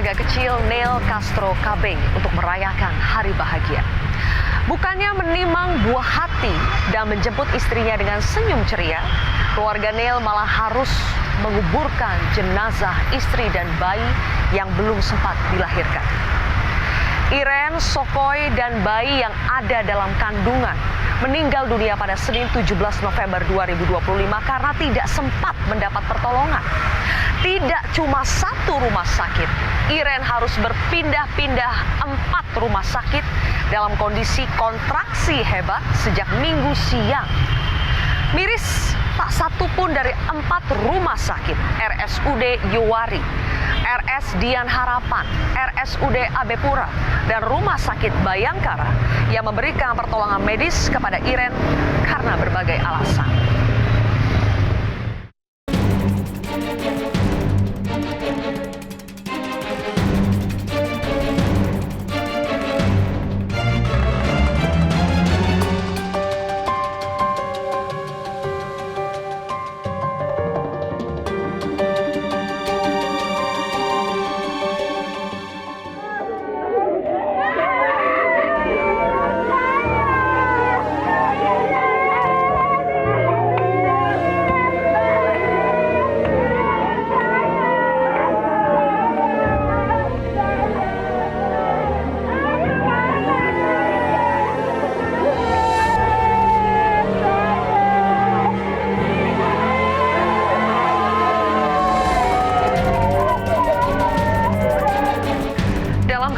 keluarga kecil Neil Castro KB untuk merayakan hari bahagia. Bukannya menimang buah hati dan menjemput istrinya dengan senyum ceria, keluarga Neil malah harus menguburkan jenazah istri dan bayi yang belum sempat dilahirkan. Iren, Sokoy, dan bayi yang ada dalam kandungan meninggal dunia pada Senin 17 November 2025 karena tidak sempat mendapat pertolongan. Tidak cuma satu rumah sakit, Iren harus berpindah-pindah 4 rumah sakit dalam kondisi kontraksi hebat sejak Minggu siang. Miris, tak satu pun dari 4 rumah sakit, RSUD Yowari, RS Dian Harapan, RSUD AB Pura, dan Rumah Sakit Bayangkara yang memberikan pertolongan medis kepada Iren karena berbagai alasan.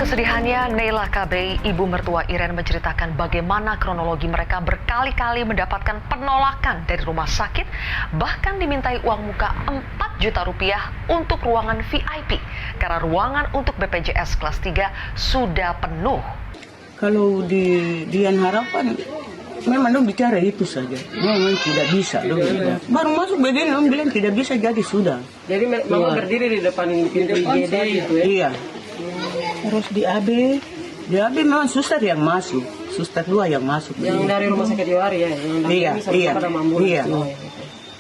Kesedihannya, Neila KB, ibu mertua Iren, menceritakan bagaimana kronologi mereka berkali-kali mendapatkan penolakan dari rumah sakit, bahkan dimintai uang muka 4 juta rupiah untuk ruangan VIP, karena ruangan untuk BPJS kelas 3 sudah penuh. Kalau di Dian Harapan, memang dong bicara itu saja, memang tidak bisa. Baru masuk begini, dong bilang tidak bisa, jadi sudah. Jadi mama berdiri di depan pintu IGD gitu ya? Iya. Terus di AB memang suster yang masuk, suster 2 yang masuk. Yang dari rumah sakit Yowari ya? Iya.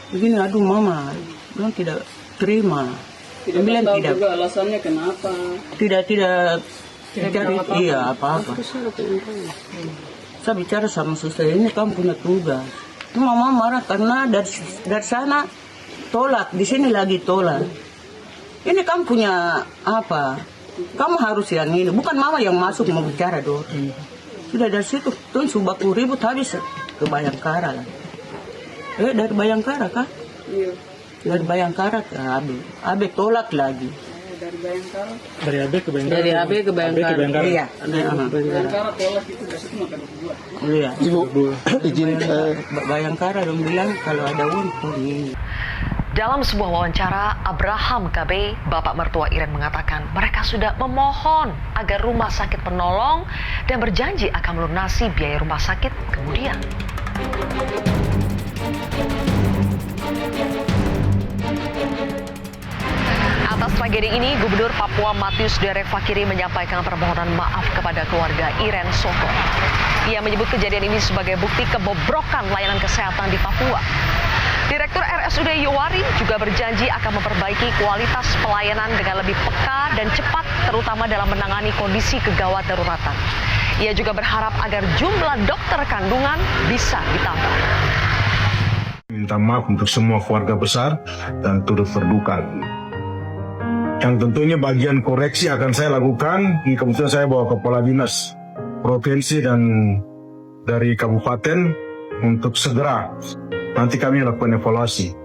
Begini, aduh mama, dong tidak terima. Tidak tahu tidak. Juga alasannya kenapa? Tidak cari apa-apa. Saya bicara sama suster, ini kamu punya tugas. Mama marah karena dari sana tolak, di sini lagi tolak. Ini kamu punya apa? Kamu harus yang ini, bukan mama yang masuk mau bicara dong. Sudah dari situ, tuh subaku ribut habis ke Bayangkara lah. Dari Bayangkara kah? Iya. Dari Bayangkara ke AB tolak lagi. Dari Bayangkara? Dari AB ke Bayangkara. Dari AB ke Bayangkara. Iya. Bayangkara tolak itu besok makan 2. Iya. Ibu, izin Bayangkara dong bilang kalau ada uang tuh ini. Dalam sebuah wawancara, Abraham KB, bapak mertua Iren, mengatakan mereka sudah memohon agar rumah sakit menolong dan berjanji akan melunasi biaya rumah sakit kemudian. Atas tragedi ini, Gubernur Papua Matius Derek Fakiri menyampaikan permohonan maaf kepada keluarga Iren Sokoy. Ia menyebut kejadian ini sebagai bukti kebobrokan layanan kesehatan di Papua. Direktur RSUD Yowari juga berjanji akan memperbaiki kualitas pelayanan dengan lebih peka dan cepat, terutama dalam menangani kondisi kegawat daruratan. Ia juga berharap agar jumlah dokter kandungan bisa ditambah. Minta maaf untuk semua keluarga besar dan turut berduka. Yang tentunya bagian koreksi akan saya lakukan. Kebetulan saya bawa kepala dinas provinsi dan dari kabupaten untuk segera nanti kami lakukan evaluasi.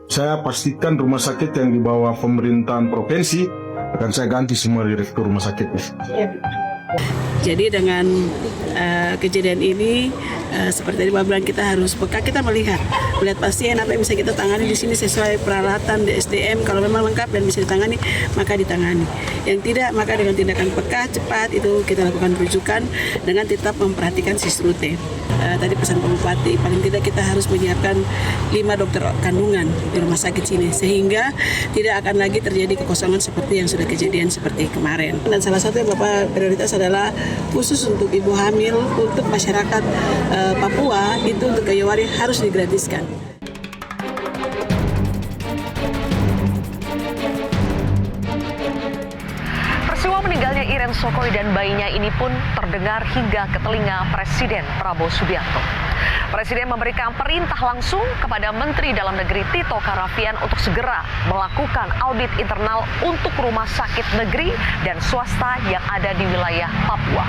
Saya pastikan rumah sakit yang di bawah pemerintahan provinsi akan saya ganti semua direktur rumah sakitnya. Jadi dengan kejadian ini seperti tadi Bapak bilang, kita harus peka, kita melihat pasien apa yang bisa kita tangani di sini sesuai peralatan di SDM. Kalau memang lengkap dan bisa ditangani, maka ditangani. Yang tidak, maka dengan tindakan peka, cepat itu kita lakukan rujukan dengan tetap memperhatikan SIS-RUTE. Tadi pesan Pak Bupati, paling tidak kita harus menyiapkan 5 dokter kandungan di rumah sakit sini, sehingga tidak akan lagi terjadi kekosongan seperti yang sudah kejadian seperti kemarin. Dan salah satu yang Bapak prioritas adalah khusus untuk ibu hamil, untuk masyarakat Papua, itu untuk Yowari harus digratiskan. Iren Sokoi dan bayinya ini pun terdengar hingga ke telinga Presiden Prabowo Subianto. Presiden memberikan perintah langsung kepada Menteri Dalam Negeri Tito Karnavian untuk segera melakukan audit internal untuk rumah sakit negeri dan swasta yang ada di wilayah Papua.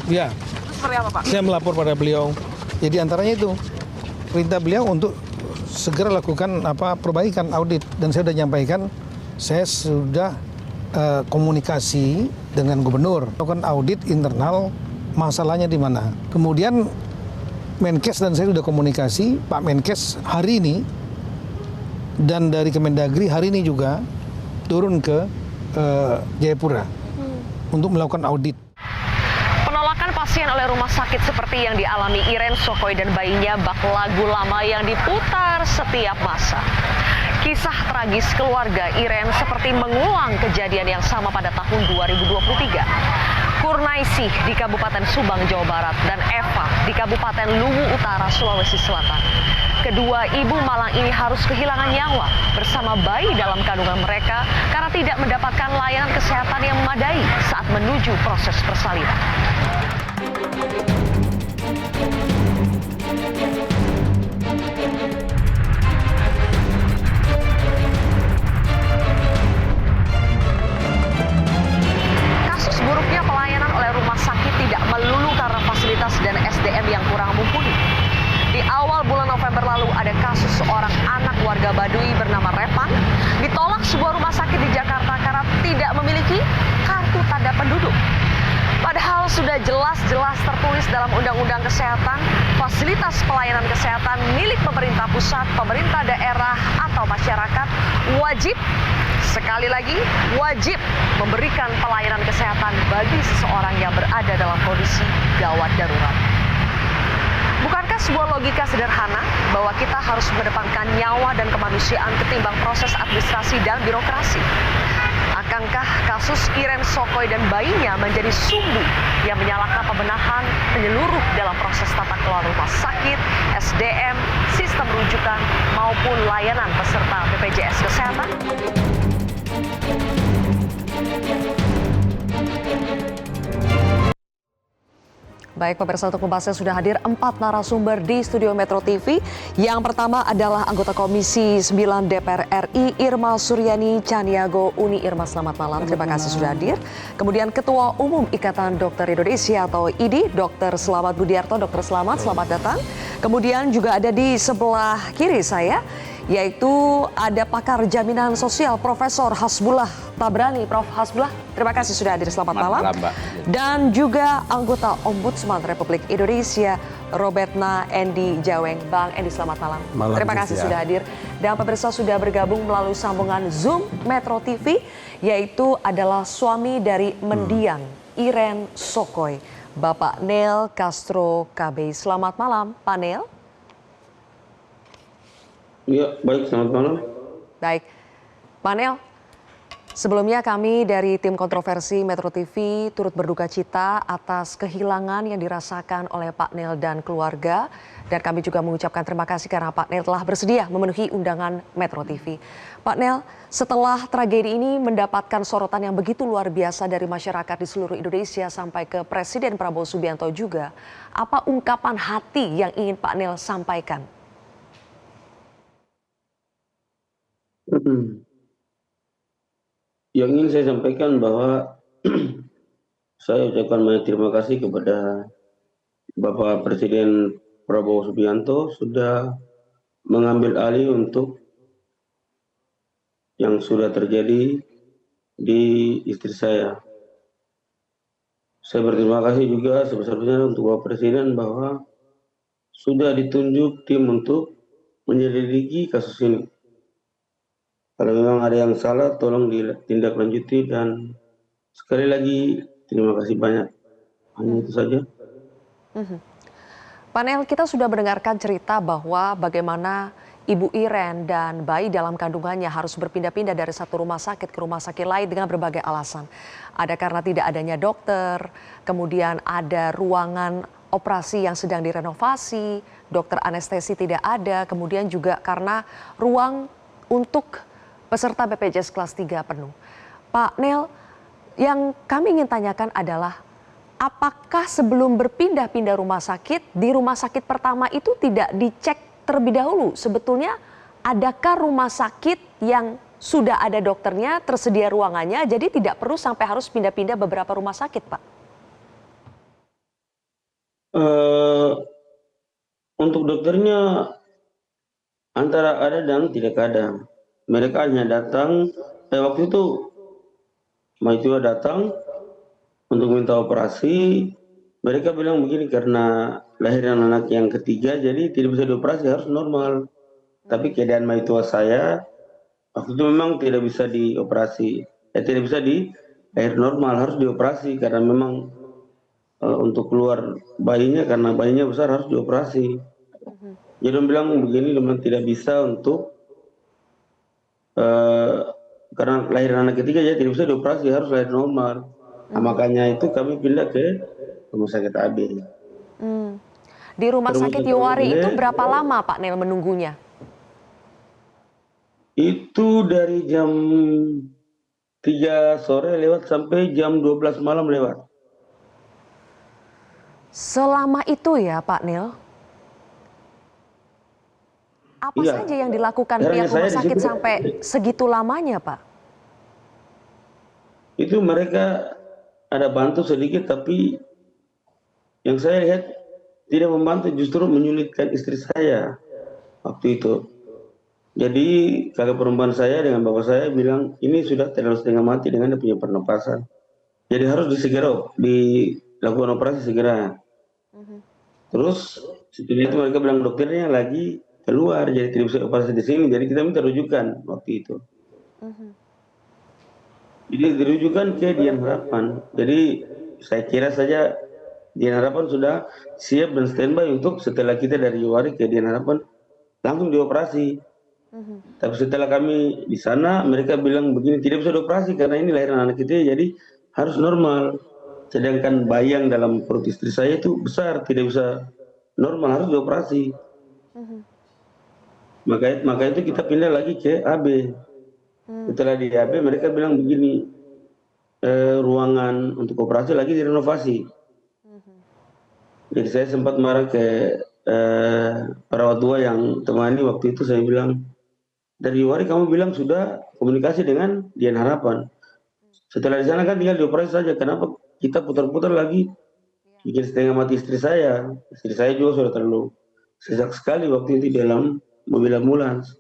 Ya, Seperti apa, Pak? saya melapor pada beliau. Jadi antaranya itu perintah beliau untuk segera lakukan perbaikan audit, dan saya sudah nyampaikan saya sudah komunikasi dengan gubernur melakukan audit internal masalahnya di mana. Kemudian Menkes dan saya sudah komunikasi, Pak Menkes hari ini dan dari Kemendagri hari ini juga turun ke Jayapura untuk melakukan audit. Penolakan pasien oleh rumah sakit seperti yang dialami Iren Sokoi dan bayinya bak lagu lama yang diputar setiap masa. Kisah tragis keluarga Iren seperti mengulang kejadian yang sama pada tahun 2023. Kurnaisih di Kabupaten Subang, Jawa Barat, dan Eva di Kabupaten Luwu Utara, Sulawesi Selatan. Kedua ibu malang ini harus kehilangan nyawa bersama bayi dalam kandungan mereka karena tidak mendapatkan layanan kesehatan yang memadai saat menuju proses persalinan. Kasus buruknya pelayanan oleh rumah sakit tidak melulu karena fasilitas dan SDM yang kurang mumpuni. Di awal bulan November lalu ada kasus seorang anak warga Baduy bernama Repan ditolak sebuah rumah sakit di Jakarta karena tidak memiliki kartu tanda penduduk. Padahal sudah jelas-jelas tertulis dalam Undang-Undang Kesehatan, fasilitas pelayanan kesehatan milik pemerintah pusat, pemerintah daerah, atau masyarakat wajib, sekali lagi, wajib memberikan pelayanan kesehatan bagi seseorang yang berada dalam kondisi gawat darurat. Bukankah sebuah logika sederhana bahwa kita harus mengedepankan nyawa dan kemanusiaan ketimbang proses administrasi dan birokrasi? Akankah kasus Iren Sokoi dan bayinya menjadi sumbu yang menyalahkan pembenahan menyeluruh dalam proses tata kelola rumah sakit, SDM, sistem rujukan, maupun layanan peserta BPJS Kesehatan? Baik pemirsa, untuk membahasnya sudah hadir 4 narasumber di studio Metro TV. Yang pertama adalah anggota Komisi 9 DPR RI Irma Suryani Caniago Uni. Irma, selamat malam. Terima kasih sudah hadir. Kemudian Ketua Umum Ikatan Dokter Indonesia atau IDI, Dr. Slamet Budiarto. Dr. Slamet, selamat datang. Kemudian juga ada di sebelah kiri saya, yaitu ada pakar jaminan sosial Profesor Hasbullah Tabrani. Prof. Hasbullah, terima kasih sudah hadir. Selamat malam. Mbak. Dan juga anggota Ombudsman Republik Indonesia Robertna Endi Jaweng. Bang Endi, selamat malam. Terima kasih sudah hadir. Dan pemirsa sudah bergabung melalui sambungan Zoom Metro TV, yaitu adalah suami dari mendiang Iren Sokoi, Bapak Neil Castro KB. Selamat malam, Pak Neil. Ya, baik, selamat malam. Baik, Pak Neil, sebelumnya kami dari tim kontroversi Metro TV turut berduka cita atas kehilangan yang dirasakan oleh Pak Neil dan keluarga. Dan kami juga mengucapkan terima kasih karena Pak Neil telah bersedia memenuhi undangan Metro TV. Pak Neil, setelah tragedi ini mendapatkan sorotan yang begitu luar biasa dari masyarakat di seluruh Indonesia sampai ke Presiden Prabowo Subianto juga, apa ungkapan hati yang ingin Pak Neil sampaikan? Yang ingin saya sampaikan bahwa saya ucapkan banyak terima kasih kepada Bapak Presiden Prabowo Subianto sudah mengambil alih untuk yang sudah terjadi di istri saya. Saya berterima kasih juga sebesar-besarnya untuk Bapak Presiden bahwa sudah ditunjuk tim untuk menyelidiki kasus ini. Kalau memang ada yang salah, tolong ditindaklanjuti, dan sekali lagi terima kasih banyak. Hanya itu saja. Pak Neil, kita sudah mendengarkan cerita bahwa bagaimana Ibu Iren dan bayi dalam kandungannya harus berpindah-pindah dari satu rumah sakit ke rumah sakit lain dengan berbagai alasan. Ada karena tidak adanya dokter, kemudian ada ruangan operasi yang sedang direnovasi, dokter anestesi tidak ada, kemudian juga karena ruang untuk peserta BPJS kelas 3 penuh. Pak Neil, yang kami ingin tanyakan adalah apakah sebelum berpindah-pindah rumah sakit, di rumah sakit pertama itu tidak dicek terlebih dahulu sebetulnya adakah rumah sakit yang sudah ada dokternya, tersedia ruangannya, jadi tidak perlu sampai harus pindah-pindah beberapa rumah sakit, Pak? Untuk dokternya antara ada dan tidak ada. Mereka hanya datang, waktu itu Maitua datang untuk minta operasi. Mereka bilang begini, karena lahiran anak yang ketiga jadi tidak bisa dioperasi, harus normal. Tapi keadaan Maitua saya waktu itu memang tidak bisa dioperasi, tidak bisa di lahir normal, harus dioperasi karena memang untuk keluar bayinya, karena bayinya besar harus dioperasi. Jadi dia bilang begini, memang tidak bisa untuk karena lahiran anak ketiga jadi tidak bisa dioperasi, harus lahir normal. Nah, makanya itu kami pindah ke rumah sakit AB. Di rumah sakit Yowari itu berapa lama Pak Nel menunggunya? Itu dari jam 3 sore lewat sampai jam 12 malam lewat. Selama itu ya Pak Nel? Apa Iya. saja yang dilakukan Karena pihak saya rumah di sakit situ- sampai segitu lamanya Pak? Itu mereka ada bantu sedikit, tapi yang saya lihat tidak membantu, justru menyulitkan istri saya waktu itu. Jadi kakak perempuan saya dengan bapak saya bilang ini sudah terlalu setengah mati dengan dia punya pernapasan. Jadi harus dilakukan operasi segera. Terus setelah itu mereka bilang dokternya lagi keluar, jadi tidak bisa operasi di sini. Jadi kita minta rujukan waktu itu. Jadi dirujukan ke Dian Harapan. Jadi saya kira saja Dian Harapan sudah siap dan standby untuk setelah kita dari Yowari ke Dian Harapan langsung dioperasi. Tapi setelah kami di sana mereka bilang begini, tidak bisa dioperasi karena ini lahiran anak kita jadi harus normal. Sedangkan bayi yang dalam perut istri saya itu besar, tidak bisa normal, harus dioperasi. Maka itu kita pindah lagi ke AB. Setelah di AB mereka bilang begini, ruangan untuk operasi lagi direnovasi. Jadi saya sempat marah ke perawat tua yang temani waktu itu, saya bilang, dari Yowari kamu bilang sudah komunikasi dengan Dian Harapan. Setelah di sana kan tinggal dioperasi saja, kenapa kita putar-putar lagi bikin setengah mati istri saya. Istri saya juga sudah terlalu sesak sekali waktu itu di dalam mobil ambulans.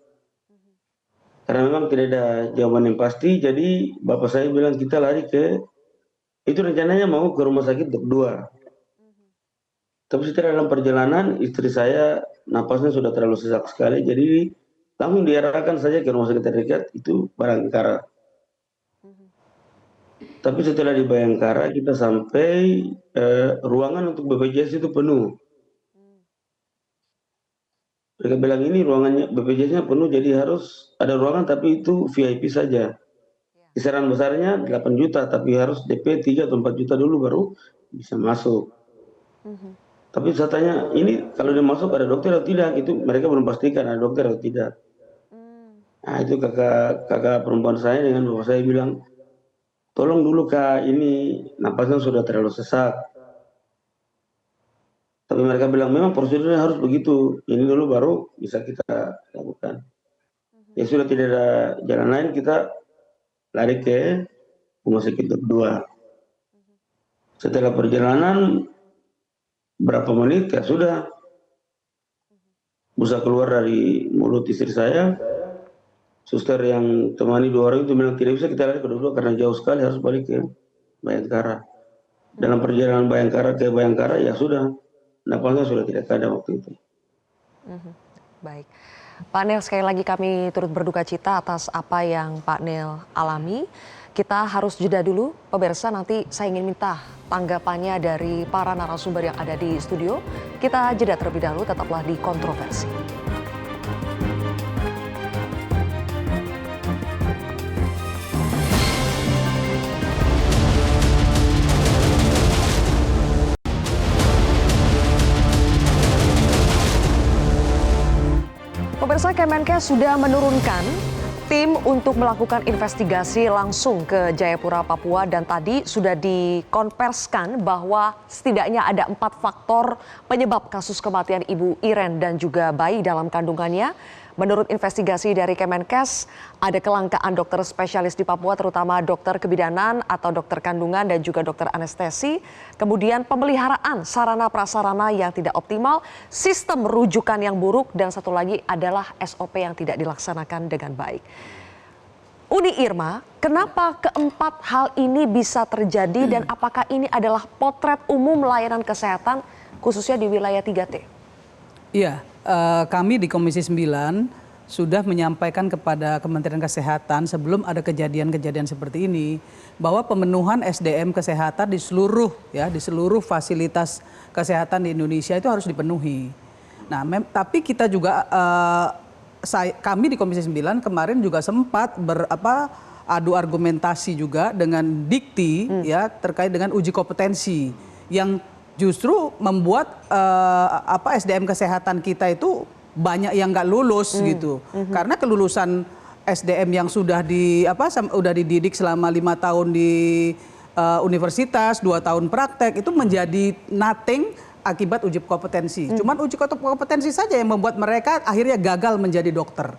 Karena memang tidak ada jawaban yang pasti, jadi bapak saya bilang kita lari ke, itu rencananya mau ke rumah sakit Dok 2. Tapi setelah dalam perjalanan istri saya napasnya sudah terlalu sesak sekali, jadi langsung diarahkan saja ke rumah sakit terdekat, itu Bayangkara. Tapi setelah di Bayangkara kita sampai ruangan untuk BPJS itu penuh. Mereka bilang ini ruangannya BPJS-nya penuh, jadi harus ada ruangan tapi itu VIP saja. Kisaran besarnya 8 juta, tapi harus DP 3 atau 4 juta dulu baru bisa masuk. Tapi saya tanya, ini kalau dia masuk ada dokter atau tidak? Itu mereka belum pastikan ada dokter atau tidak. Nah itu kakak perempuan saya dengan bapak saya bilang, tolong dulu Kak, ini napasnya sudah terlalu sesak. Tapi mereka bilang memang prosedurnya harus begitu, ini dulu baru bisa kita lakukan. Ya sudah tidak ada jalan lain, kita lari ke rumah sakit Dok 2. Setelah perjalanan berapa menit ya sudah bisa keluar dari mulut istri saya. Suster yang temani 2 orang itu bilang tidak bisa kita lari ke Dok 2 karena jauh sekali, harus balik ke Bayangkara. Dalam perjalanan Bayangkara ke Bayangkara ya sudah, napasnya sudah tidak ada waktu itu. Baik. Pak Nel, sekali lagi kami turut berduka cita atas apa yang Pak Nel alami. Kita harus jeda dulu, pemirsa, nanti saya ingin minta tanggapannya dari para narasumber yang ada di studio. Kita jeda terlebih dahulu, tetaplah di Kontroversi. Pemirsa, Kemenkes sudah menurunkan Tim untuk melakukan investigasi langsung ke Jayapura, Papua dan tadi sudah dikonversikan bahwa setidaknya ada 4 faktor penyebab kasus kematian Ibu Iren dan juga bayi dalam kandungannya. Menurut investigasi dari Kemenkes, ada kelangkaan dokter spesialis di Papua, terutama dokter kebidanan atau dokter kandungan dan juga dokter anestesi. Kemudian pemeliharaan sarana prasarana yang tidak optimal, sistem rujukan yang buruk, dan satu lagi adalah SOP yang tidak dilaksanakan dengan baik. Uni Irma, kenapa keempat hal ini bisa terjadi dan apakah ini adalah potret umum layanan kesehatan khususnya di wilayah 3T? Iya, kami di Komisi 9 sudah menyampaikan kepada Kementerian Kesehatan sebelum ada kejadian-kejadian seperti ini bahwa pemenuhan SDM kesehatan di seluruh fasilitas kesehatan di Indonesia itu harus dipenuhi. Nah, tapi kita juga kami di Komisi 9 kemarin juga sempat adu argumentasi juga dengan Dikti ya terkait dengan uji kompetensi yang justru membuat SDM kesehatan kita itu banyak yang nggak lulus gitu. Karena kelulusan SDM yang sudah dididik selama 5 tahun di universitas, 2 tahun praktek itu menjadi nothing akibat uji kompetensi. Cuman uji kompetensi saja yang membuat mereka akhirnya gagal menjadi dokter.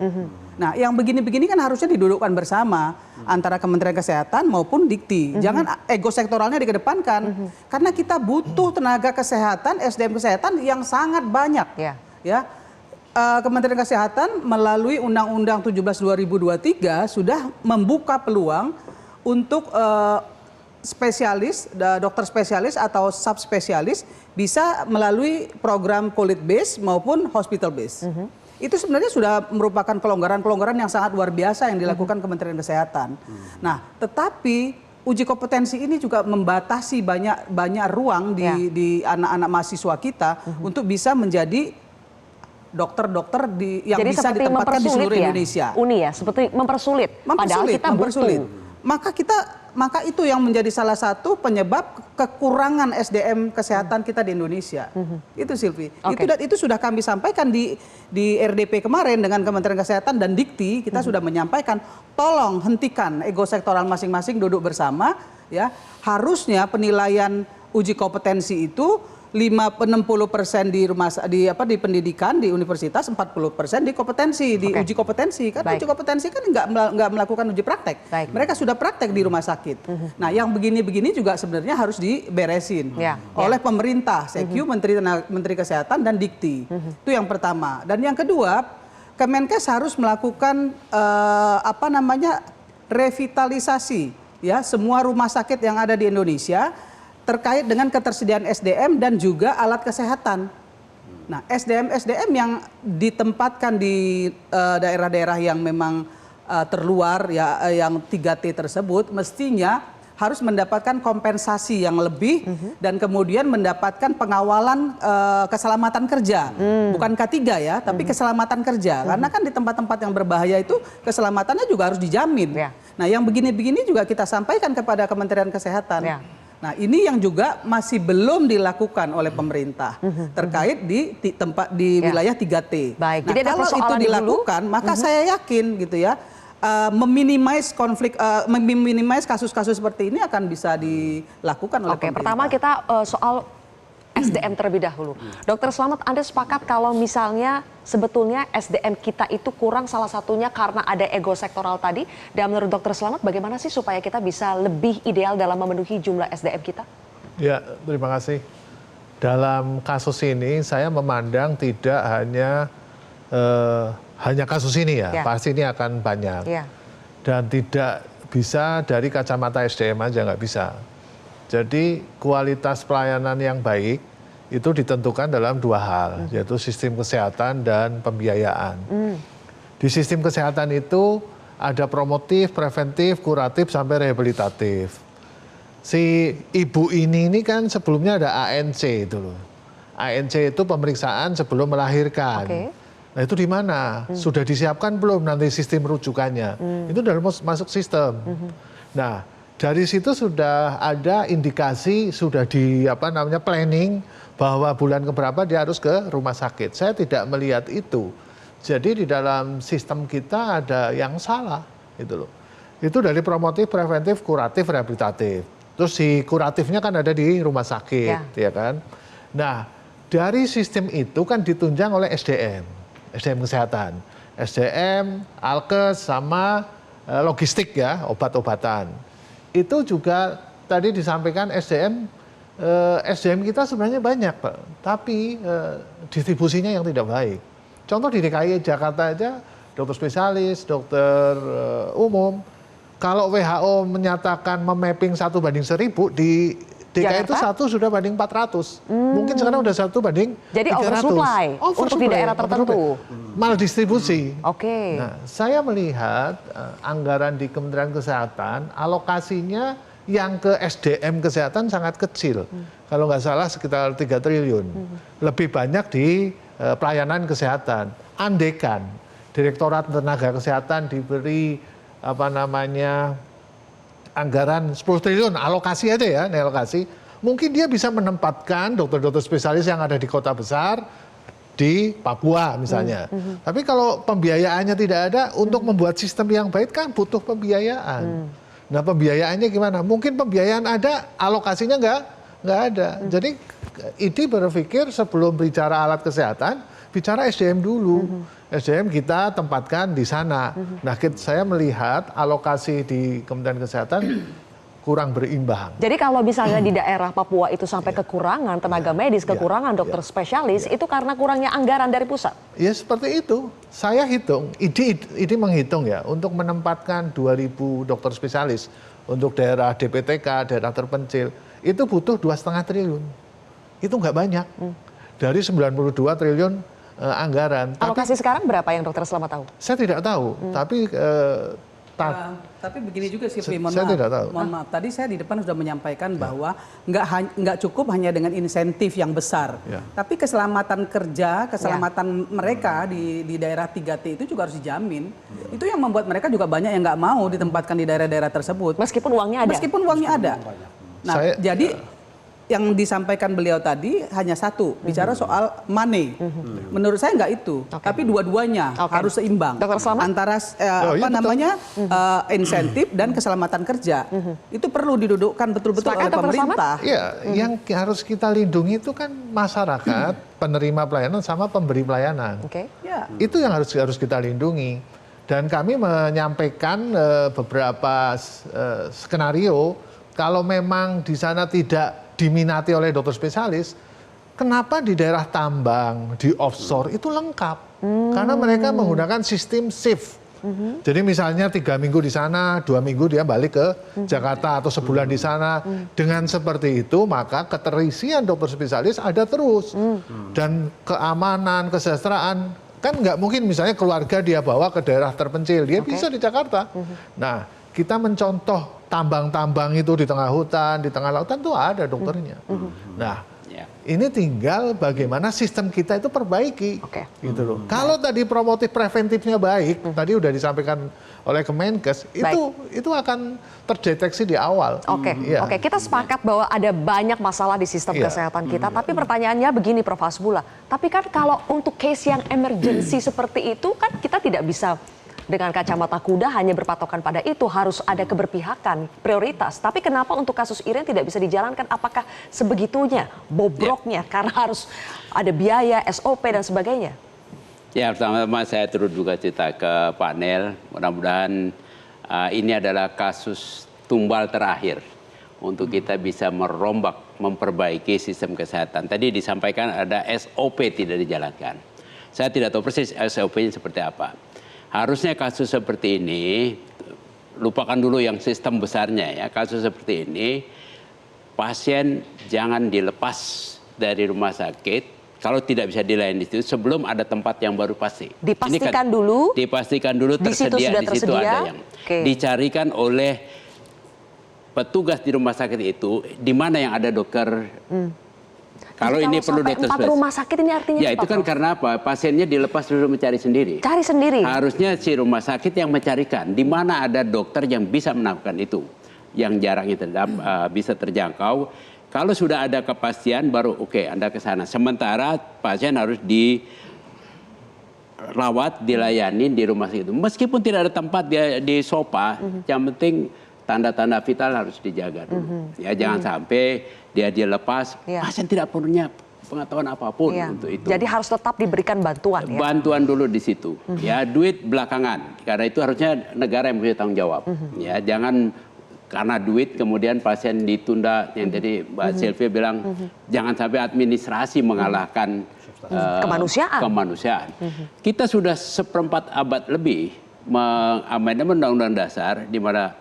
Nah, yang begini-begini kan harusnya didudukkan bersama antara Kementerian Kesehatan maupun Dikti. Jangan ego sektoralnya dikedepankan. Karena kita butuh tenaga kesehatan, SDM kesehatan yang sangat banyak. Ya. Kementerian Kesehatan melalui Undang-Undang 17/2023 sudah membuka peluang untuk spesialis, dokter spesialis atau subspesialis bisa melalui program Quality Base maupun Hospital Base. Itu sebenarnya sudah merupakan kelonggaran-kelonggaran yang sangat luar biasa yang dilakukan Kementerian Kesehatan. Nah, tetapi uji kompetensi ini juga membatasi banyak ruang di anak-anak mahasiswa kita untuk bisa menjadi dokter-dokter yang jadi bisa ditempatkan di seluruh Indonesia. Uni ya, seperti mempersulit. Padahal kita butuh. Maka itu yang menjadi salah satu penyebab kekurangan SDM kesehatan kita di Indonesia. Itu Silvi. Itu sudah kami sampaikan di RDP kemarin dengan Kementerian Kesehatan dan Dikti, kita sudah menyampaikan tolong hentikan ego sektoral masing-masing, duduk bersama ya. Harusnya penilaian uji kompetensi itu 60% di pendidikan di universitas, 40% di kompetensi, di uji kompetensi. Karena uji kompetensi kan nggak melakukan uji praktek. Mereka sudah praktek di rumah sakit. Nah, yang begini-begini juga sebenarnya harus diberesin oleh pemerintah, CQ, Menteri Kesehatan dan Dikti. Itu yang pertama. Dan yang kedua, Kemenkes harus melakukan revitalisasi ya semua rumah sakit yang ada di Indonesia terkait dengan ketersediaan SDM dan juga alat kesehatan. Nah, SDM yang ditempatkan di daerah-daerah yang memang terluar ya, yang 3T tersebut mestinya harus mendapatkan kompensasi yang lebih dan kemudian mendapatkan pengawalan keselamatan kerja. Bukan K3 ya, tapi keselamatan kerja. Karena kan di tempat-tempat yang berbahaya itu keselamatannya juga harus dijamin. Nah, yang begini-begini juga kita sampaikan kepada Kementerian Kesehatan. Nah, ini yang juga masih belum dilakukan oleh pemerintah terkait di wilayah 3T. Baik, nah, kalau itu dilakukan, maka saya yakin gitu ya, meminimais konflik, meminimais kasus-kasus seperti ini akan bisa dilakukan oleh pemerintah. Pertama kita soal SDM terlebih dahulu. Dokter Slamet, Anda sepakat kalau misalnya sebetulnya SDM kita itu kurang salah satunya karena ada ego sektoral tadi? Dan menurut Dokter Slamet bagaimana sih supaya kita bisa lebih ideal dalam memenuhi jumlah SDM kita? Ya, terima kasih. Dalam kasus ini saya memandang tidak hanya kasus ini ya, pasti ini akan banyak. Dan tidak bisa dari kacamata SDM aja, nggak bisa. Jadi kualitas pelayanan yang baik itu ditentukan dalam 2 hal, yaitu sistem kesehatan dan pembiayaan. Di sistem kesehatan itu ada promotif, preventif, kuratif, sampai rehabilitatif. Si ibu ini kan sebelumnya ada ANC itu loh. ANC itu pemeriksaan sebelum melahirkan. Nah, itu di mana? Sudah disiapkan belum nanti sistem rujukannya? Itu sudah masuk sistem. Nah, dari situ sudah ada indikasi, sudah di planning bahwa bulan keberapa dia harus ke rumah sakit. Saya tidak melihat itu. Jadi di dalam sistem kita ada yang salah, gitu loh. Itu dari promotif, preventif, kuratif, rehabilitatif. Terus si kuratifnya kan ada di rumah sakit, ya kan. Nah, dari sistem itu kan ditunjang oleh SDM kesehatan, SDM, alkes, sama logistik ya, obat-obatan. Itu juga tadi disampaikan SDM kita sebenarnya banyak, Pak, tapi distribusinya yang tidak baik. Contoh di DKI Jakarta aja, dokter spesialis, dokter umum, kalau WHO menyatakan memapping 1:1000, di DKI itu 1 sudah banding 400. Mungkin sekarang udah 1 banding 300. Jadi oversupply untuk di daerah tertentu. Maldistribusi. Oke. Nah, saya melihat anggaran di Kementerian Kesehatan, alokasinya yang ke SDM kesehatan sangat kecil. Kalau nggak salah sekitar 3 triliun. Lebih banyak di pelayanan kesehatan. Andekan Direktorat Tenaga Kesehatan diberi anggaran 10 triliun, alokasi aja ya, alokasi. Mungkin dia bisa menempatkan dokter-dokter spesialis yang ada di kota besar di Papua misalnya. Tapi kalau pembiayaannya tidak ada, untuk membuat sistem yang baik kan butuh pembiayaan. Nah, pembiayaannya gimana? Mungkin pembiayaan ada, alokasinya nggak ada. Jadi IDI berpikir sebelum bicara alat kesehatan, bicara SDM dulu. SDM kita tempatkan di sana. Nah, saya melihat alokasi di Kementerian Kesehatan kurang berimbang. Jadi kalau misalnya di daerah Papua itu sampai kekurangan tenaga medis, kekurangan dokter spesialis, itu karena kurangnya anggaran dari pusat? Ya seperti itu. Saya hitung, IDI menghitung ya, untuk menempatkan 2.000 dokter spesialis untuk daerah DPTK, daerah terpencil, itu butuh 2,5 triliun. Itu nggak banyak. Dari 92 triliun anggaran. Alokasi sekarang berapa yang dokter Selamat tahu? Saya tidak tahu, tapi begini juga sih, mohon saya maaf. tidak tahu. Mohon maaf. Tadi saya di depan sudah menyampaikan bahwa nggak cukup hanya dengan insentif yang besar, tapi keselamatan kerja, keselamatan mereka di daerah 3T itu juga harus dijamin. Itu yang membuat mereka juga banyak yang nggak mau ditempatkan di daerah-daerah tersebut. Meskipun uangnya ada. Meskipun uangnya ada. Nah, jadi yang disampaikan beliau tadi hanya satu, bicara soal money. Menurut saya nggak itu, tapi dua-duanya harus seimbang antara insentif dan keselamatan kerja. Itu perlu didudukkan betul-betul oleh pemerintah. Iya, yang harus kita lindungi itu kan masyarakat, penerima pelayanan sama pemberi pelayanan. Itu yang harus kita lindungi. Dan kami menyampaikan beberapa skenario, kalau memang di sana tidak diminati oleh dokter spesialis, kenapa di daerah tambang, di offshore itu lengkap? Karena mereka menggunakan sistem shift. Jadi misalnya 3 minggu di sana, 2 minggu dia balik ke Jakarta atau sebulan di sana. Dengan seperti itu maka keterisian dokter spesialis ada terus. Dan keamanan, kesejahteraan, kan nggak mungkin misalnya keluarga dia bawa ke daerah terpencil, dia bisa di Jakarta. Nah, kita mencontoh tambang-tambang itu di tengah hutan, di tengah lautan itu ada dokternya. Nah, ini tinggal bagaimana sistem kita itu perbaiki, gitu loh. Kalau tadi promotif preventifnya baik, tadi udah disampaikan oleh Kemenkes, itu akan terdeteksi di awal. Oke, kita sepakat bahwa ada banyak masalah di sistem kesehatan kita. Tapi pertanyaannya begini, Prof. Hasbullah. Tapi kan kalau untuk case yang emergency seperti itu kan kita tidak bisa dengan kacamata kuda hanya berpatokan pada itu, harus ada keberpihakan, prioritas. Tapi kenapa untuk kasus Iren tidak bisa dijalankan? Apakah sebegitunya bobroknya karena harus ada biaya, SOP dan sebagainya? Ya, pertama-tama saya turut duka cita ke panel. Mudah-mudahan ini adalah kasus tumbal terakhir untuk kita bisa merombak, memperbaiki sistem kesehatan. Tadi disampaikan ada SOP tidak dijalankan. Saya tidak tahu persis SOP-nya seperti apa. Harusnya kasus seperti ini, lupakan dulu yang sistem besarnya ya, kasus seperti ini, pasien jangan dilepas dari rumah sakit kalau tidak bisa dilayani di situ sebelum ada tempat yang baru pasti. Dipastikan dulu. Dipastikan dulu tersedia, di situ ada yang dicarikan oleh petugas di rumah sakit itu, di mana yang ada dokter. Kalau ini perlu dokter spesialis. 4 rumah sakit ini artinya ya itu kan karena apa? Pasiennya dilepas dulu mencari sendiri. Cari sendiri. Harusnya si rumah sakit yang mencarikan di mana ada dokter yang bisa melakukan itu, yang jarang itu bisa terjangkau. Kalau sudah ada kepastian baru Anda ke sana. Sementara pasien harus dirawat, dilayani di rumah sakit. Meskipun tidak ada tempat dia di sofa, yang penting tanda-tanda vital harus dijaga dulu. Ya, jangan sampai dia dilepas, pasien tidak punya pengetahuan apapun untuk itu. Jadi harus tetap diberikan bantuan ya. Bantuan dulu di situ. Ya, duit belakangan. Karena itu harusnya negara yang punya tanggung jawab. Ya, jangan karena duit kemudian pasien ditunda. Yang tadi Mbak Sylvia bilang jangan sampai administrasi mengalahkan kemanusiaan. Kita sudah 1/4 abad lebih mengamandemen Undang-Undang Dasar di mana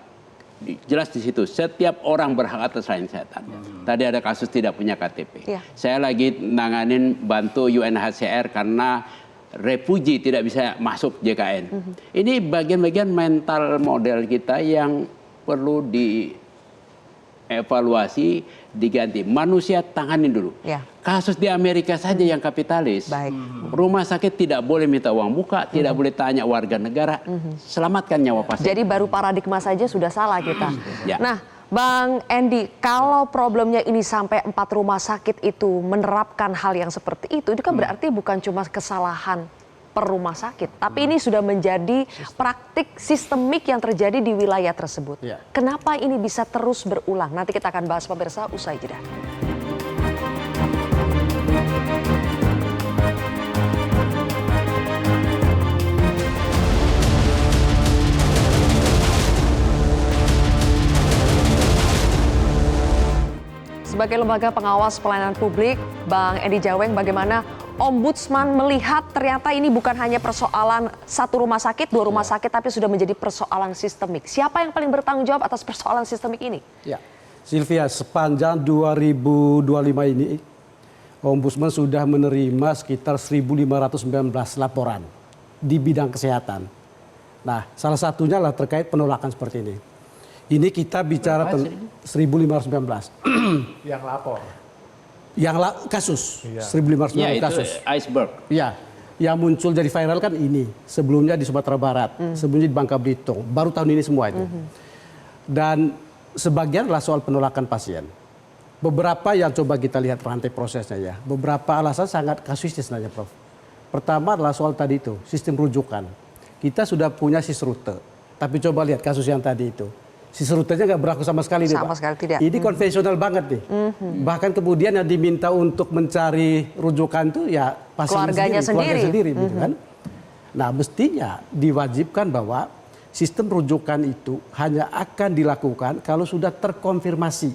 jelas di situ setiap orang berhak atas layanan kesehatan. Tadi ada kasus tidak punya KTP. Saya lagi nanganin bantu UNHCR karena refugi tidak bisa masuk JKN. Ini bagian-bagian mental model kita yang perlu dievaluasi, diganti. Manusia tanganin dulu. Kasus di Amerika saja yang kapitalis. Rumah sakit tidak boleh minta uang muka, tidak boleh tanya warga negara. Selamatkan nyawa pasien. Jadi baru paradigma saja sudah salah kita. Nah, Bang Endi, kalau problemnya ini sampai 4 rumah sakit itu menerapkan hal yang seperti itu kan berarti bukan cuma kesalahan per rumah sakit, tapi ini sudah menjadi praktik sistemik yang terjadi di wilayah tersebut. Kenapa ini bisa terus berulang? Nanti kita akan bahas pemirsa usai jeda. Sebagai lembaga pengawas pelayanan publik, Bang Endi Jaweng, bagaimana Ombudsman melihat ternyata ini bukan hanya persoalan 1 rumah sakit, 2 rumah sakit, tapi sudah menjadi persoalan sistemik. Siapa yang paling bertanggung jawab atas persoalan sistemik ini? Ya, Sylvia, sepanjang 2025 ini, Ombudsman sudah menerima sekitar 1.519 laporan di bidang kesehatan. Nah, salah satunya lah terkait penolakan seperti ini. Ini kita bicara 1.519. Yang lapor. Kasus. 1.519 kasus. Iceberg. Ya, yang muncul jadi viral kan ini. Sebelumnya di Sumatera Barat, sebelumnya di Bangka Belitung. Baru tahun ini semua itu. Dan sebagian adalah soal penolakan pasien. Beberapa yang coba kita lihat rantai prosesnya ya. Beberapa alasan sangat kasuistis sebenarnya, Prof. Pertama adalah soal tadi itu, sistem rujukan. Kita sudah punya sisrute. Tapi coba lihat kasus yang tadi itu. Sisrutenya nggak berlaku sama sekali nih, Pak. Sama sekali tidak. Ini konvensional banget nih. Bahkan kemudian yang diminta untuk mencari rujukan tuh ya pasien keluarga sendiri. Gitu kan. Nah, mestinya diwajibkan bahwa sistem rujukan itu hanya akan dilakukan kalau sudah terkonfirmasi.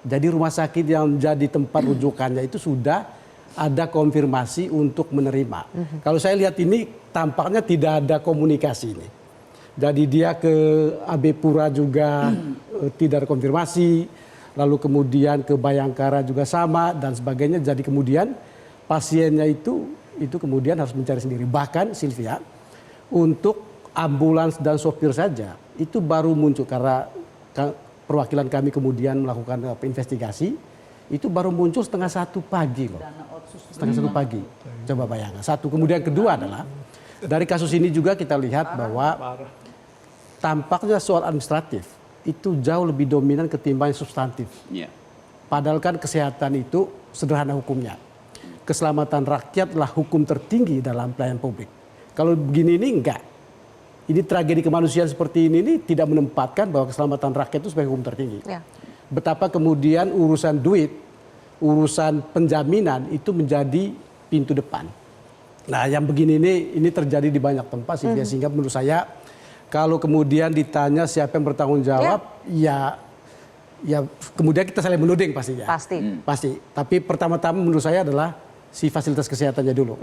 Jadi rumah sakit yang jadi tempat rujukannya itu sudah ada konfirmasi untuk menerima. Kalau saya lihat ini tampaknya tidak ada komunikasi ini. Jadi dia ke AB Pura juga tidak ada konfirmasi, lalu kemudian ke Bayangkara juga sama dan sebagainya. Jadi kemudian pasiennya itu kemudian harus mencari sendiri. Bahkan Sylvia, untuk ambulans dan sopir saja itu baru muncul karena perwakilan kami kemudian melakukan investigasi, itu baru muncul 1:30 pagi loh. 1:30 pagi. Coba bayangkan. Satu. Kemudian kedua adalah dari kasus ini juga kita lihat bahwa tampaknya soal administratif itu jauh lebih dominan ketimbang substantif. Padahal kan kesehatan itu sederhana hukumnya. Keselamatan rakyatlah hukum tertinggi dalam pelayanan publik. Kalau begini ini enggak. Ini tragedi kemanusiaan seperti ini tidak menempatkan bahwa keselamatan rakyat itu sebagai hukum tertinggi. Betapa kemudian urusan duit, urusan penjaminan itu menjadi pintu depan. Nah, yang begini ini terjadi di banyak tempat sehingga menurut saya kalau kemudian ditanya siapa yang bertanggung jawab, ya kemudian kita saling menuding pastinya. Pasti. Tapi pertama-tama menurut saya adalah si fasilitas kesehatannya dulu.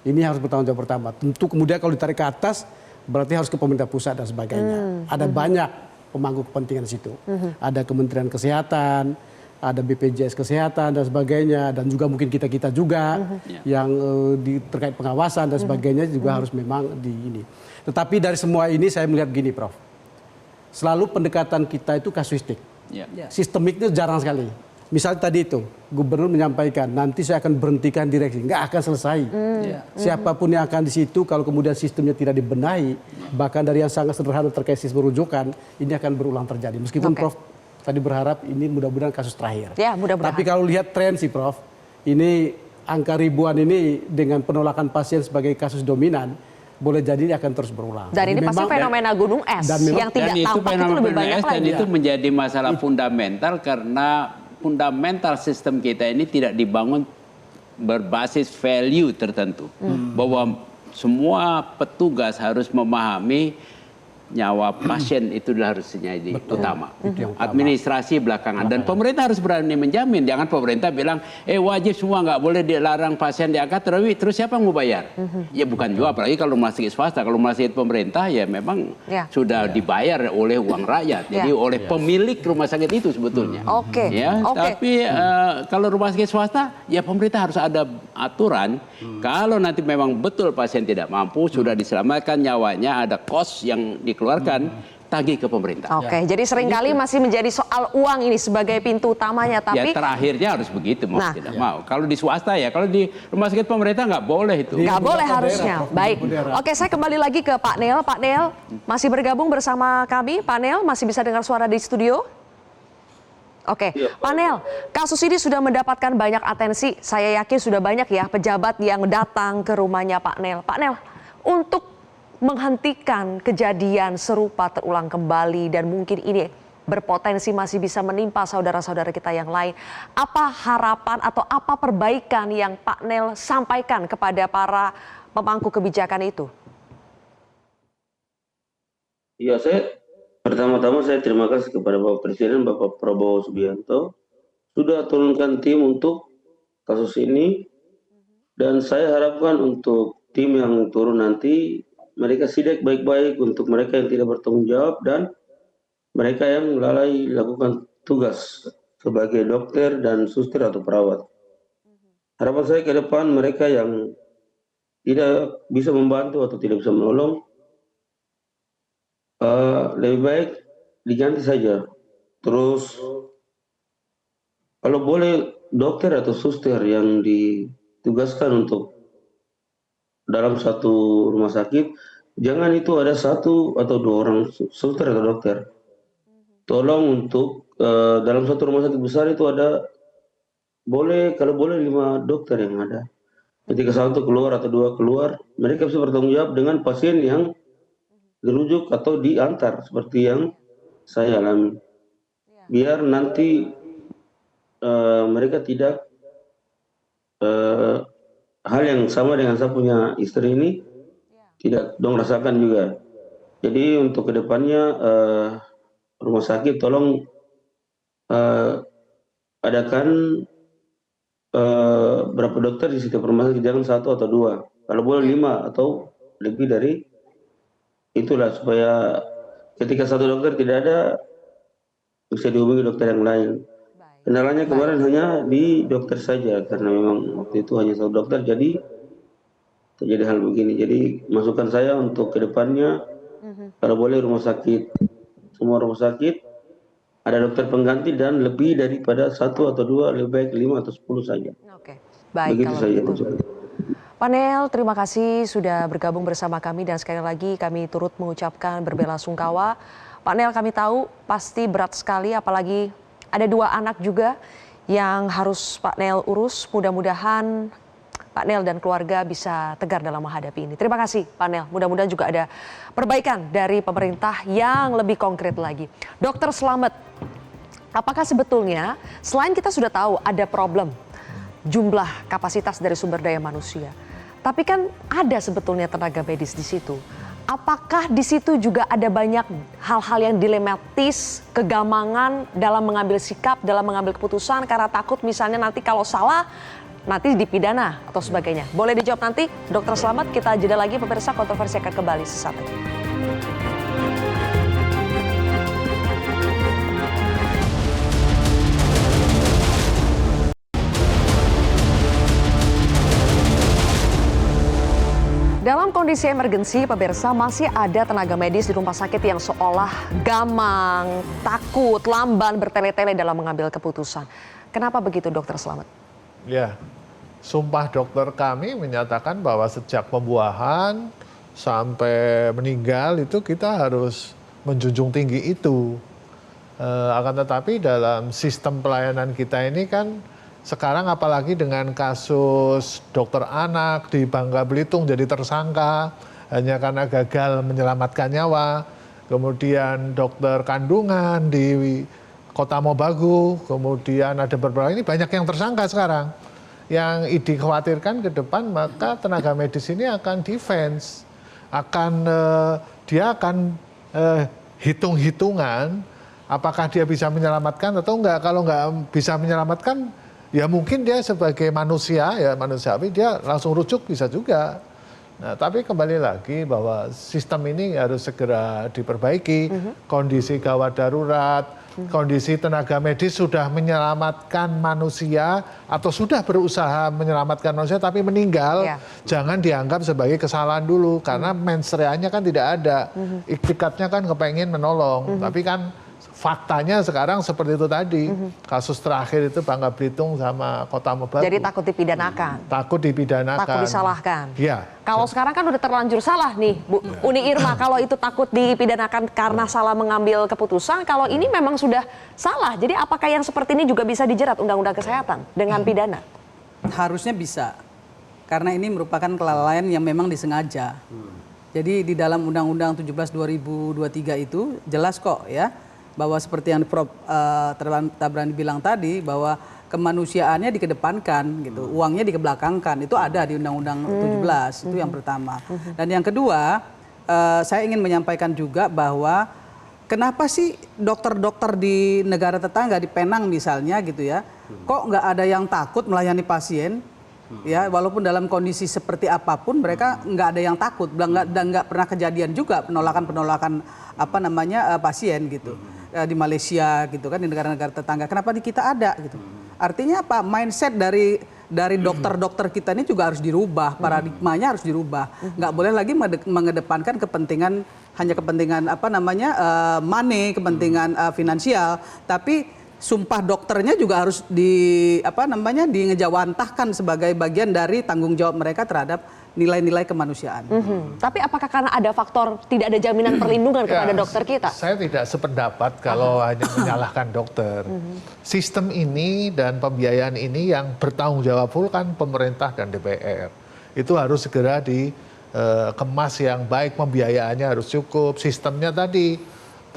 Ini harus bertanggung jawab pertama. Tentu kemudian kalau ditarik ke atas, berarti harus ke pemerintah pusat dan sebagainya. Ada banyak pemangku kepentingan di situ. Ada Kementerian Kesehatan, ada BPJS Kesehatan dan sebagainya, dan juga mungkin kita juga yang terkait pengawasan dan sebagainya juga harus memang di ini. Tetapi dari semua ini saya melihat gini, Prof. Selalu pendekatan kita itu kasuistik. Sistemiknya jarang sekali. Misalnya tadi itu, gubernur menyampaikan, nanti saya akan berhentikan direksi. Nggak akan selesai. Siapapun yang akan di situ, kalau kemudian sistemnya tidak dibenahi, bahkan dari yang sangat sederhana terkait sistem rujukan, ini akan berulang terjadi. Meskipun Prof tadi berharap ini mudah-mudahan kasus terakhir. Ya, mudah-mudahan. Tapi kalau lihat tren sih, Prof, ini angka ribuan ini dengan penolakan pasien sebagai kasus dominan, boleh jadi akan terus berulang. Dan ini pasti fenomena gunung es yang tidak tampak itu lebih banyak lagi. Dan itu menjadi masalah fundamental karena fundamental sistem kita ini tidak dibangun berbasis value tertentu. Bahwa semua petugas harus memahami nyawa pasien itu harusnya jadi utama. Administrasi belakangan. Dan pemerintah harus berani menjamin. Jangan pemerintah bilang, wajib semua, nggak boleh dilarang pasien diangkat, terus siapa yang mau bayar? Ya bukan juga, apalagi kalau rumah sakit swasta. Kalau rumah sakit pemerintah ya memang sudah dibayar oleh uang rakyat. Jadi oleh pemilik rumah sakit itu sebetulnya. Tapi kalau rumah sakit swasta, ya pemerintah harus ada aturan. Kalau nanti memang betul pasien tidak mampu, sudah diselamatkan nyawanya, ada cost yang dikeluarkan, tagih ke pemerintah. Jadi seringkali masih menjadi soal uang ini sebagai pintu utamanya, tapi ya terakhirnya harus begitu, mau tidak mau. Kalau di swasta ya, kalau di rumah sakit pemerintah nggak boleh itu. Nggak boleh harusnya. Baik. Oke, saya kembali lagi ke Pak Nel. Pak Nel masih bergabung bersama kami. Pak Nel masih bisa dengar suara di studio? Oke, Pak Nel, kasus ini sudah mendapatkan banyak atensi. Saya yakin sudah banyak ya pejabat yang datang ke rumahnya Pak Nel. Pak Nel, untuk menghentikan kejadian serupa terulang kembali dan mungkin ini berpotensi masih bisa menimpa saudara-saudara kita yang lain. Apa harapan atau apa perbaikan yang Pak Nel sampaikan kepada para pemangku kebijakan itu? Ya, pertama-tama saya terima kasih kepada Bapak Presiden, Bapak Prabowo Subianto, sudah turunkan tim untuk kasus ini. Dan saya harapkan untuk tim yang turun nanti, mereka sidak baik-baik untuk mereka yang tidak bertanggung jawab dan mereka yang lalai lakukan tugas sebagai dokter dan suster atau perawat. Harapan saya ke depan mereka yang tidak bisa membantu atau tidak bisa menolong, lebih baik diganti saja. Terus kalau boleh dokter atau suster yang ditugaskan untuk dalam satu rumah sakit, jangan itu ada satu atau dua orang suster atau dokter. Tolong untuk dalam satu rumah sakit besar itu ada, kalau boleh 5 dokter yang ada. Ketika satu keluar atau 2 keluar, mereka bisa bertanggung jawab dengan pasien yang dirujuk atau diantar seperti yang saya alami. Biar nanti mereka tidak hal yang sama dengan saya punya istri ini tidak dong rasakan juga. Jadi untuk kedepannya rumah sakit tolong adakan berapa dokter di setiap rumah sakit, jangan 1 atau 2. Kalau boleh 5 atau lebih dari itulah, supaya ketika satu dokter tidak ada bisa dihubungi dokter yang lain. Kendalanya kemarin hanya di dokter saja karena memang waktu itu hanya satu dokter, jadi terjadi hal begini. Jadi masukan saya untuk kedepannya, kalau boleh semua rumah sakit ada dokter pengganti dan lebih daripada 1 atau 2, lebih baik 5 atau 10 saja. Baik, begitu saja. Pak Nel, terima kasih sudah bergabung bersama kami dan sekali lagi kami turut mengucapkan berbelasungkawa. Pak Nel, kami tahu pasti berat sekali, apalagi ada 2 anak juga yang harus Pak Nel urus. Mudah-mudahan Pak Nel dan keluarga bisa tegar dalam menghadapi ini. Terima kasih Pak Nel. Mudah-mudahan juga ada perbaikan dari pemerintah yang lebih konkret lagi. Dokter Slamet, apakah sebetulnya selain kita sudah tahu ada problem jumlah kapasitas dari sumber daya manusia, tapi kan ada sebetulnya tenaga medis di situ. Apakah di situ juga ada banyak hal-hal yang dilematis, kegamangan dalam mengambil sikap, dalam mengambil keputusan karena takut misalnya nanti kalau salah nanti dipidana atau sebagainya. Boleh dijawab nanti, Dokter Slamet. Kita jeda lagi, pemirsa. Kontroversi akan kembali sesaat lagi. Dalam kondisi emergensi, pemirsa, masih ada tenaga medis di rumah sakit yang seolah gamang, takut, lamban, bertele-tele dalam mengambil keputusan. Kenapa begitu, Dokter Slamet? Ya, sumpah dokter kami menyatakan bahwa sejak pembuahan sampai meninggal itu kita harus menjunjung tinggi itu. Akan tetapi dalam sistem pelayanan kita ini kan Sekarang apalagi dengan kasus dokter anak di Bangka Belitung jadi tersangka hanya karena gagal menyelamatkan nyawa. Kemudian dokter kandungan di Kota Mobagu, kemudian ada beberapa, ini banyak yang tersangka sekarang. Yang dikhawatirkan ke depan, maka tenaga medis ini akan defense, dia akan hitung-hitungan apakah dia bisa menyelamatkan atau enggak. Kalau enggak bisa menyelamatkan, ya mungkin dia sebagai manusia, ya manusiawi, dia langsung rujuk bisa juga. Nah, tapi kembali lagi bahwa sistem ini harus segera diperbaiki, kondisi gawat darurat, kondisi tenaga medis sudah menyelamatkan manusia atau sudah berusaha menyelamatkan manusia tapi meninggal, jangan dianggap sebagai kesalahan dulu, karena mens reanya kan tidak ada, iktikadnya kan kepengen menolong, tapi kan faktanya sekarang seperti itu tadi. Kasus terakhir itu Bangka Belitung sama Kota Mobagu. Jadi takut dipidanakan. Takut dipidanakan. Takut disalahkan. Iya. Kalau sekarang kan udah terlanjur salah nih, Bu Uni Irma. Kalau itu takut dipidanakan karena salah mengambil keputusan, kalau ini memang sudah salah. Jadi apakah yang seperti ini juga bisa dijerat Undang-Undang Kesehatan dengan pidana? Harusnya bisa. Karena ini merupakan kelalaian yang memang disengaja. Jadi di dalam Undang-Undang 17/2023 itu jelas kok ya, bahwa seperti yang Prof. Tabrani bilang tadi, bahwa kemanusiaannya dikedepankan gitu, uangnya dikebelakangkan, itu ada di Undang-Undang 17, itu yang pertama. Dan yang kedua, saya ingin menyampaikan juga bahwa kenapa sih dokter-dokter di negara tetangga, di Penang misalnya gitu ya, kok nggak ada yang takut melayani pasien? Ya, walaupun dalam kondisi seperti apapun mereka nggak ada yang takut, dan nggak pernah kejadian juga penolakan pasien gitu. Di Malaysia gitu kan, di negara-negara tetangga. Kenapa di kita ada gitu? Artinya apa? Mindset dari dokter-dokter kita ini juga harus dirubah, paradigmanya harus dirubah. Nggak boleh lagi mengedepankan kepentingan, hanya kepentingan money, kepentingan finansial, tapi sumpah dokternya juga harus ngejawantahkan sebagai bagian dari tanggung jawab mereka terhadap nilai-nilai kemanusiaan. Tapi apakah karena ada faktor tidak ada jaminan perlindungan kepada dokter kita? Saya tidak sependapat kalau hanya menyalahkan dokter. Sistem ini dan pembiayaan ini yang bertanggung jawab full kan pemerintah dan DPR. Itu harus segera dikemas yang baik, pembiayaannya harus cukup, sistemnya tadi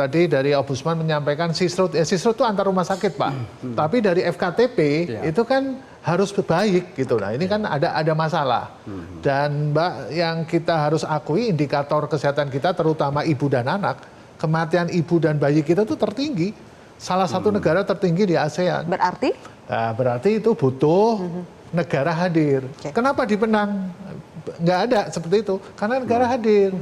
dari Ombudsman menyampaikan sisrut itu antar rumah sakit, Pak. Tapi dari FKTP itu kan harus baik gitu. Nah, ini kan ada masalah. Dan Mbak, yang kita harus akui indikator kesehatan kita terutama ibu dan anak, kematian ibu dan bayi kita itu tertinggi. Salah satu negara tertinggi di ASEAN. Berarti? Nah, berarti itu butuh negara hadir. Kenapa di Penang nggak ada seperti itu? Karena negara hadir.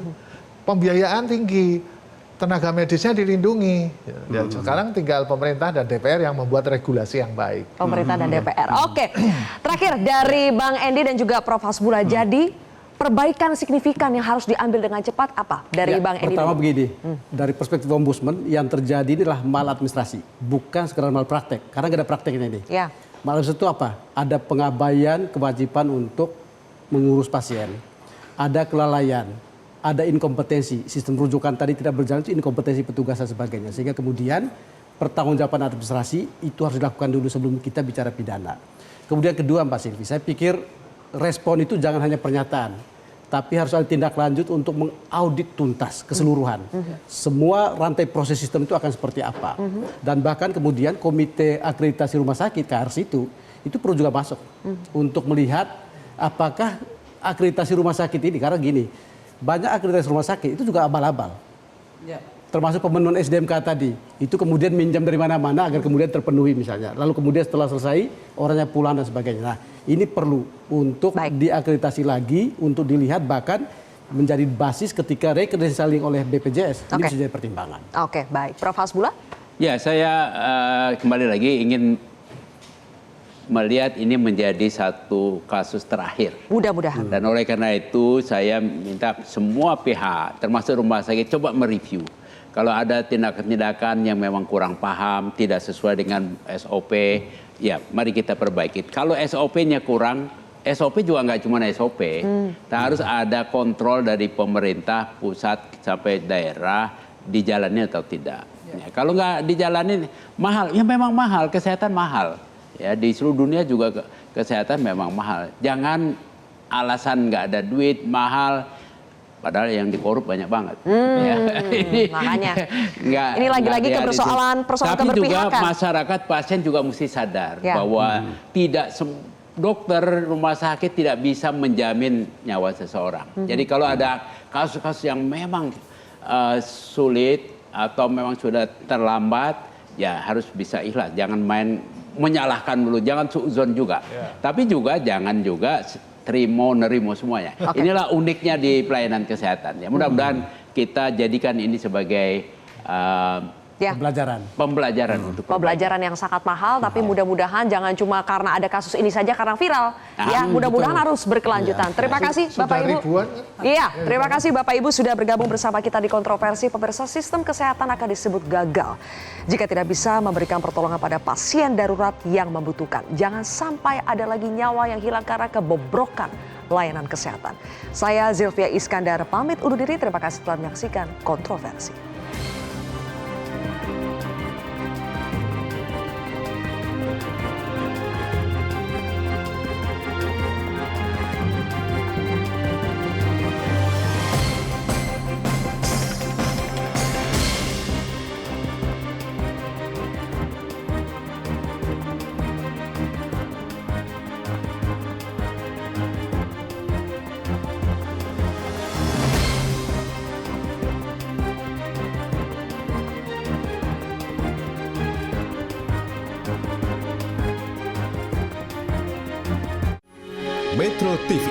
Pembiayaan tinggi. Tenaga medisnya dilindungi. Ya, sekarang tinggal pemerintah dan DPR yang membuat regulasi yang baik. Pemerintah dan DPR. Oke. Terakhir dari Bang Endi dan juga Prof. Hasbullah. Jadi perbaikan signifikan yang harus diambil dengan cepat apa dari Bang Endi? Pertama begini, dari perspektif Ombudsman yang terjadi inilah maladministrasi, bukan sekedar malpraktek. Karena nggak ada prakteknya ini. Ya. Maladministrasi itu apa? Ada pengabaian kewajiban untuk mengurus pasien. Ada kelalaian. Ada inkompetensi, sistem rujukan tadi tidak berjalan, itu inkompetensi petugas dan sebagainya. Sehingga kemudian pertanggungjawaban administrasi itu harus dilakukan dulu sebelum kita bicara pidana. Kemudian kedua Mbak Silvi, saya pikir respon itu jangan hanya pernyataan, tapi harus ada tindak lanjut untuk mengaudit tuntas keseluruhan. Semua rantai proses sistem itu akan seperti apa. Dan bahkan kemudian komite akreditasi rumah sakit, KRS itu perlu juga masuk untuk melihat apakah akreditasi rumah sakit ini, karena gini, banyak akreditasi rumah sakit itu juga abal-abal. Ya. Termasuk pemenuhan SDMK tadi. Itu kemudian minjam dari mana-mana agar kemudian terpenuhi misalnya. Lalu kemudian setelah selesai orangnya pulang dan sebagainya. Nah, ini perlu untuk diakreditasi lagi, untuk dilihat bahkan menjadi basis ketika rekreditasi oleh BPJS. Ini bisa jadi pertimbangan. Oke, baik. Prof. Hasbullah? Ya, saya kembali lagi ingin melihat ini menjadi satu kasus terakhir. Mudah-mudahan. Dan oleh karena itu saya minta semua pihak, termasuk rumah sakit, coba mereview. Kalau ada tindakan-tindakan yang memang kurang paham, tidak sesuai dengan SOP, ya mari kita perbaiki. Kalau SOP-nya kurang, SOP juga nggak cuma SOP. Harus ada kontrol dari pemerintah, pusat sampai daerah, dijalani atau tidak. Ya, kalau nggak dijalani, mahal. Ya memang mahal, kesehatan mahal. Ya, di seluruh dunia juga kesehatan memang mahal. Jangan alasan nggak ada duit, mahal, padahal yang dikorup banyak banget. Makanya. Ini lagi-lagi ke persoalan Tapi juga keberpihakan. masyarakat, pasien juga mesti sadar bahwa tidak dokter, rumah sakit tidak bisa menjamin nyawa seseorang. Jadi kalau ada kasus-kasus yang memang sulit atau memang sudah terlambat, ya harus bisa ikhlas. Jangan main menyalahkan dulu, jangan suuzon juga. Tapi juga jangan juga nerimo semuanya. Inilah uniknya di pelayanan kesehatan. Ya, mudah-mudahan kita jadikan ini sebagai pembelajaran untuk pembelajaran yang sangat mahal, tapi mudah-mudahan jangan cuma karena ada kasus ini saja karena viral. Ya, mudah-mudahan harus berkelanjutan. Terima kasih Bapak Ibu. Iya, terima kasih Bapak Ibu sudah bergabung bersama kita di Kontroversi. Pemirsa, sistem kesehatan akan disebut gagal jika tidak bisa memberikan pertolongan pada pasien darurat yang membutuhkan. Jangan sampai ada lagi nyawa yang hilang karena kebobrokan layanan kesehatan. Saya Zilvia Iskandar pamit undur diri. Terima kasih telah menyaksikan Kontroversi. Metro TV.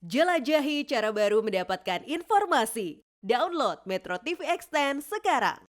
Jelajahi cara baru mendapatkan informasi. Download Metro TV Extend sekarang.